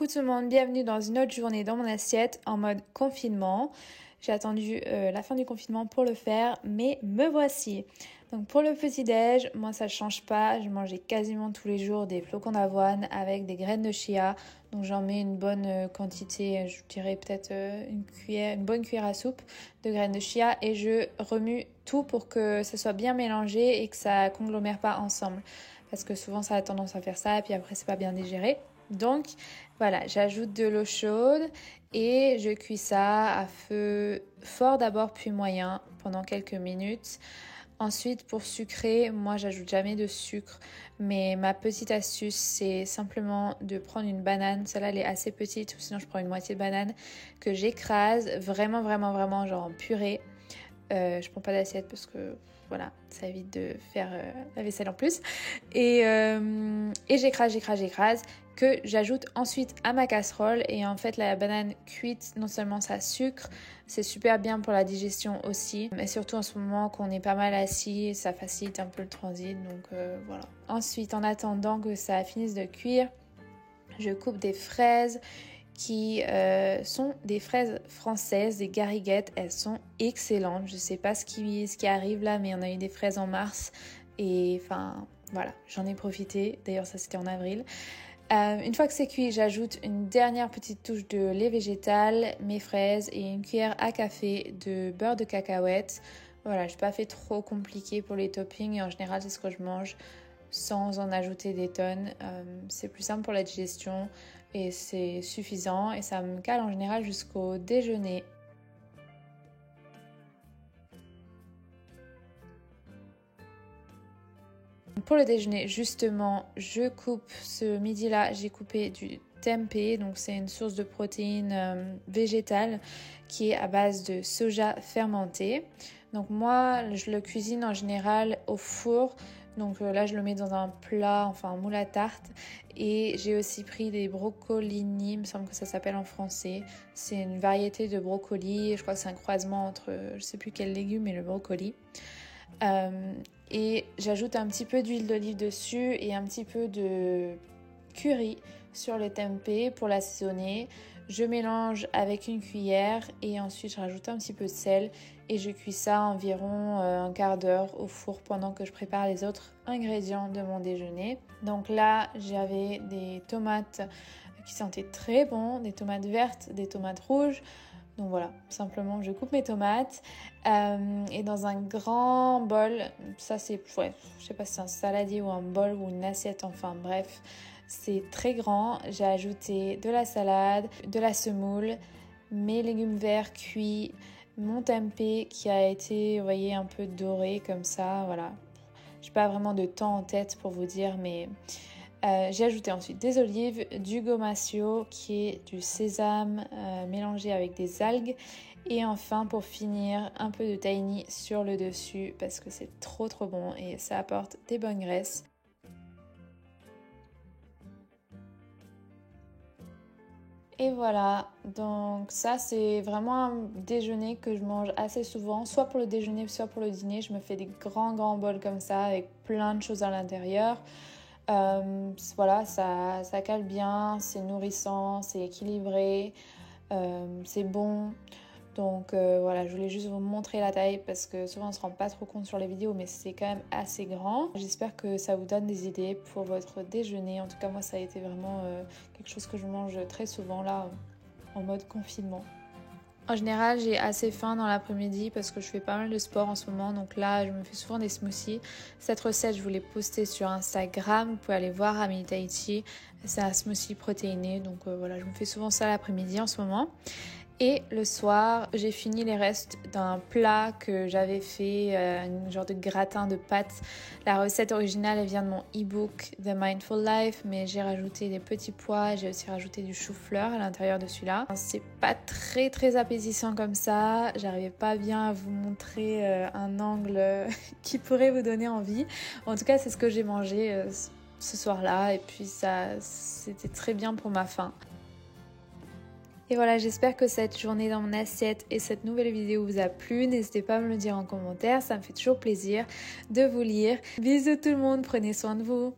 Coucou tout le monde, bienvenue dans une autre journée dans mon assiette en mode confinement. J'ai attendu la fin du confinement pour le faire, mais me voici. Donc pour le petit-déj, moi ça ne change pas, je mangeais quasiment tous les jours des flocons d'avoine avec des graines de chia. Donc j'en mets une bonne quantité, je dirais peut-être une bonne cuillère à soupe de graines de chia et je remue tout pour que ça soit bien mélangé et que ça conglomère pas ensemble. Parce que souvent ça a tendance à faire ça et puis après c'est pas bien digéré. Donc voilà, j'ajoute de l'eau chaude et je cuis ça à feu fort d'abord puis moyen pendant quelques minutes. Ensuite pour sucrer, moi j'ajoute jamais de sucre, mais ma petite astuce c'est simplement de prendre une banane, celle-là elle est assez petite, ou sinon je prends une moitié de banane que j'écrase vraiment genre en purée. Je prends pas d'assiette parce que voilà, ça évite de faire la vaisselle en plus. Et j'écrase que j'ajoute ensuite à ma casserole. Et en fait, la banane cuite, non seulement ça sucre, c'est super bien pour la digestion aussi. Mais surtout en ce moment qu'on est pas mal assis, ça facilite un peu le transit. Donc voilà. Ensuite, en attendant que ça finisse de cuire, je coupe des fraises qui sont des fraises françaises, des gariguettes. Elles sont excellentes. Je sais pas ce qui arrive là, mais on a eu des fraises en mars et enfin voilà, j'en ai profité. D'ailleurs ça c'était en avril. Une fois que c'est cuit, j'ajoute une dernière petite touche de lait végétal, mes fraises et une cuillère à café de beurre de cacahuète. Voilà, je n'ai pas fait trop compliqué pour les toppings et en général c'est ce que je mange sans en ajouter des tonnes. C'est plus simple pour la digestion et c'est suffisant et ça me cale en général jusqu'au déjeuner. Pour le déjeuner, justement, je coupe ce midi-là, j'ai coupé du tempeh, donc c'est une source de protéines végétales qui est à base de soja fermenté. Donc moi, je le cuisine en général au four. Donc là, je le mets dans un plat, enfin un moule à tarte. Et j'ai aussi pris des brocolini, il me semble que ça s'appelle en français. C'est une variété de brocoli. Je crois que c'est un croisement entre, je sais plus quel légume, et le brocoli. Et j'ajoute un petit peu d'huile d'olive dessus et un petit peu de curry sur le tempeh pour l'assaisonner. Je mélange avec une cuillère et ensuite je rajoute un petit peu de sel et je cuis ça environ un quart d'heure au four pendant que je prépare les autres ingrédients de mon déjeuner. Donc là j'avais des tomates qui sentaient très bon, des tomates vertes, des tomates rouges. Donc voilà, simplement je coupe mes tomates et dans un grand bol, ça c'est, ouais, je sais pas si c'est un saladier ou un bol ou une assiette, enfin bref, c'est très grand. J'ai ajouté de la salade, de la semoule, mes légumes verts cuits, mon tempeh qui a été, vous voyez, un peu doré comme ça, voilà. J'ai pas vraiment de temps en tête pour vous dire, mais j'ai ajouté ensuite des olives, du gomasio qui est du sésame mélangé avec des algues et enfin pour finir un peu de tahini sur le dessus parce que c'est trop bon et ça apporte des bonnes graisses. Et voilà, donc ça c'est vraiment un déjeuner que je mange assez souvent, soit pour le déjeuner, soit pour le dîner. Je me fais des grands bols comme ça avec plein de choses à l'intérieur. Voilà, ça cale bien, c'est nourrissant, c'est équilibré, c'est bon. Donc voilà, je voulais juste vous montrer la taille parce que souvent on se rend pas trop compte sur les vidéos, mais c'est quand même assez grand. J'espère que ça vous donne des idées pour votre déjeuner. En tout cas, moi ça a été vraiment quelque chose que je mange très souvent là, en mode confinement. En général, j'ai assez faim dans l'après-midi parce que je fais pas mal de sport en ce moment. Donc là, je me fais souvent des smoothies. Cette recette, je vous l'ai postée sur Instagram. Vous pouvez aller voir Amélie Tahiti. C'est un smoothie protéiné. Donc voilà, je me fais souvent ça l'après-midi en ce moment. Et le soir, j'ai fini les restes d'un plat que j'avais fait, un genre de gratin de pâtes. La recette originale, elle vient de mon e-book The Mindful Life, mais j'ai rajouté des petits pois, j'ai aussi rajouté du chou-fleur à l'intérieur de celui-là. C'est pas très appétissant comme ça, j'arrivais pas bien à vous montrer un angle qui pourrait vous donner envie. En tout cas, c'est ce que j'ai mangé ce soir-là, et puis ça, c'était très bien pour ma faim. Et voilà, j'espère que cette journée dans mon assiette et cette nouvelle vidéo vous a plu. N'hésitez pas à me le dire en commentaire, ça me fait toujours plaisir de vous lire. Bisous tout le monde, prenez soin de vous.